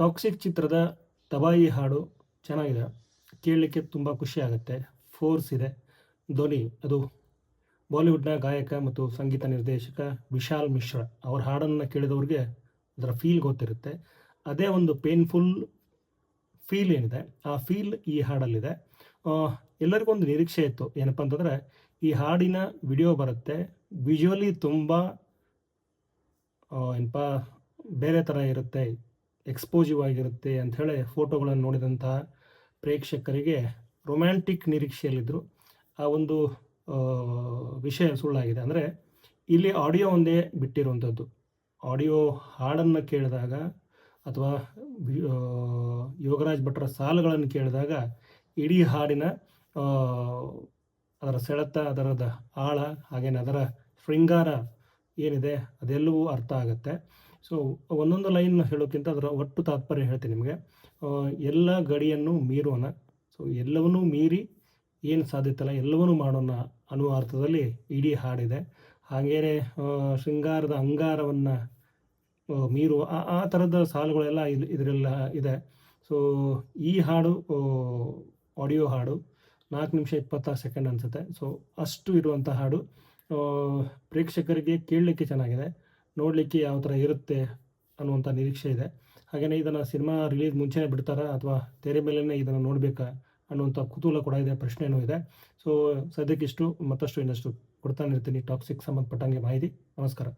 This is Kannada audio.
ಟಾಕ್ಸಿಕ್ ಚಿತ್ರದ ತಬಾಯಿ ಹಾಡು ಚೆನ್ನಾಗಿದೆ. ಕೇಳಲಿಕ್ಕೆ ತುಂಬ ಖುಷಿ ಆಗುತ್ತೆ. ಫೋರ್ಸ್ ಇದೆ. ಧ್ವನಿ ಅದು ಬಾಲಿವುಡ್‌ನ ಗಾಯಕ ಮತ್ತು ಸಂಗೀತ ನಿರ್ದೇಶಕ ವಿಶಾಲ್ ಮಿಶ್ರಾ ಅವರ ಹಾಡನ್ನು ಕೇಳಿದವ್ರಿಗೆ ಅದರ ಫೀಲ್ ಗೊತ್ತಿರುತ್ತೆ. ಅದೇ ಒಂದು ಪೇನ್‌ಫುಲ್ ಫೀಲ್ ಏನಿದೆ, ಆ ಫೀಲ್ ಈ ಹಾಡಲ್ಲಿದೆ. ಎಲ್ಲರಿಗೂ ಒಂದು ನಿರೀಕ್ಷೆ ಇತ್ತು. ಏನಪ್ಪಾ ಅಂತಂದ್ರೆ, ಈ ಹಾಡಿನ ವಿಡಿಯೋ ಬರುತ್ತೆ. ವಿಜುವಲಿ ತುಂಬ ಏನಪ್ಪಾ ಬೇರೆ ಥರ ಇರುತ್ತೆ, ಎಕ್ಸ್‌ಪೋಸಿವ್ ಆಗಿರುತ್ತೆ ಅಂಥೇಳಿ ಫೋಟೋಗಳನ್ನು ನೋಡಿದಂತಹ ಪ್ರೇಕ್ಷಕರಿಗೆ ರೊಮ್ಯಾಂಟಿಕ್ ನಿರೀಕ್ಷೆಯಲ್ಲಿದ್ದರು. ಆ ಒಂದು ವಿಷಯ ಸುಳ್ಳಾಗಿದೆ. ಅಂದರೆ ಇಲ್ಲಿ ಆಡಿಯೋ ಒಂದೇ ಬಿಟ್ಟಿರುವಂಥದ್ದು. ಆಡಿಯೋ ಹಾಡನ್ನು ಕೇಳಿದಾಗ ಅಥವಾ ಯೋಗರಾಜ್ ಭಟ್ರ ಸಾಲುಗಳನ್ನು ಕೇಳಿದಾಗ ಇಡೀ ಹಾಡಿನ ಆ, ಅದರ ಸೆಳೆತ, ಅದರದ ಆಳ, ಹಾಗೇನೆ ಅದರ ಶೃಂಗಾರ ಏನಿದೆ ಅದೆಲ್ಲವೂ ಅರ್ಥ ಆಗುತ್ತೆ. ಸೊ ಒಂದೊಂದು ಲೈನ್ ಹೇಳೋಕ್ಕಿಂತ ಅದರ ಒಟ್ಟು ತಾತ್ಪರ್ಯ ಹೇಳ್ತೀನಿ ನಿಮಗೆ. ಎಲ್ಲ ಗಡಿಯನ್ನು ಮೀರೋಣ, ಸೊ ಎಲ್ಲವನ್ನೂ ಮೀರಿ ಏನು ಸಾಧ್ಯತಲ್ಲ ಎಲ್ಲವನ್ನೂ ಮಾಡೋಣ ಅನ್ನುವ ಅರ್ಥದಲ್ಲಿ ಇಡೀ ಹಾಡಿದೆ. ಹಾಗೇನೆ ಶೃಂಗಾರದ ಅಂಗಾರವನ್ನು ಮೀರುವ ಆ ಥರದ ಸಾಲುಗಳೆಲ್ಲ ಇದರೆಲ್ಲ ಇದೆ. ಸೊ ಈ ಹಾಡು ಆಡಿಯೋ ಹಾಡು 4 ನಿಮಿಷ 26 ಸೆಕೆಂಡ್ ಅನಿಸುತ್ತೆ. ಸೊ ಅಷ್ಟು ಇರುವಂಥ ಹಾಡು ಪ್ರೇಕ್ಷಕರಿಗೆ ಕೇಳಲಿಕ್ಕೆ ಚೆನ್ನಾಗಿದೆ, ನೋಡಲಿಕ್ಕೆ ಯಾವ ಥರ ಇರುತ್ತೆ ಅನ್ನುವಂಥ ನಿರೀಕ್ಷೆ ಇದೆ. ಹಾಗೆಯೇ ಇದನ್ನು ಸಿನಿಮಾ ರಿಲೀಸ್ ಮುಂಚೆನೇ ಬಿಡ್ತಾರಾ ಅಥವಾ ತೆರೆ ಮೇಲೇ ಇದನ್ನು ನೋಡಬೇಕಾ ಅನ್ನುವಂಥ ಕುತೂಹಲ ಕೂಡ ಇದೆ, ಪ್ರಶ್ನೆಯೂ ಇದೆ. ಸೊ ಸದ್ಯಕ್ಕಿಷ್ಟು, ಮತ್ತಷ್ಟು ಇನ್ನಷ್ಟು ಕೊಡ್ತಾನೆ ಇರ್ತೀನಿ ಟಾಕ್ಸಿಕ್ ಸಂಬಂಧಪಟ್ಟಂಗೆ ಮಾಹಿತಿ. ನಮಸ್ಕಾರ.